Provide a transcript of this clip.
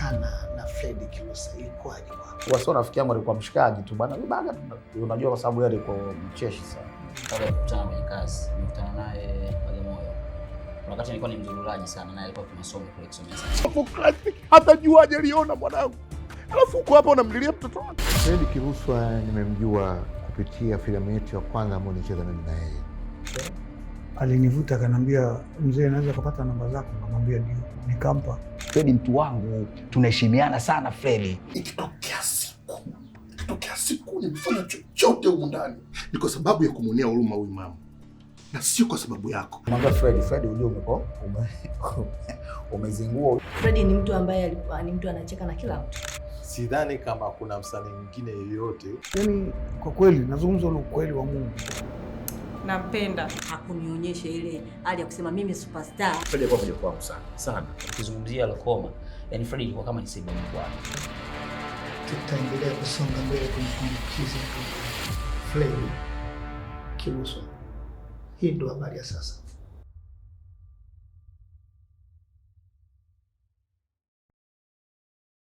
kukutana na Fred Kilusa ilikuwaje kwako? Wasio rafiki yangu alikuwa mshikaji tu bwana. Mimi baga unajua kwa sababu yeye alikuwa mcheshi sana. Kabla ya kukutana kwenye kazi, nilikutana naye Bagamoyo. Wakati nilikuwa ni mzurulaji sana naye alikuwa tunasoma kule Kisomesa. Hatajuaje aliona mwanangu. Alafu uko hapa unamlilia mtoto wako. Fred Kilusa nimemjua kupitia filamu yetu ya kwanza ambayo nilicheza mimi na yeye. Alinivuta akaniambia, mzee naweza kupata namba zako? Nikamwambia ndio. Nikampa. Fred mtu wangu, tunaheshimiana sana Fred. Ikitokea siku nimefanya chochote humu ndani ni kwa sababu ya kumuonea huruma huyu mama. Na sio kwa sababu yako. Mwambie Fred unajua umezingua. Fred ni mtu ambaye alikuwa ni mtu anacheka na kila mtu. Sidhani kama kuna msanii mwingine yeyote. Yaani kwa kweli nazungumza ule ukweli wa Mungu. Nampenda. Hakunionyesha ile hali ya kusema mimi superstar. Fred alikuwa mmoja kwangu sana. Ukizungumzia Lokoma, yani Fred alikuwa kama ni sehemu yake. Tutaendelea kusonga mbele kumkumbukiza Fred Kilusa. Hii ndo habari ya sasa.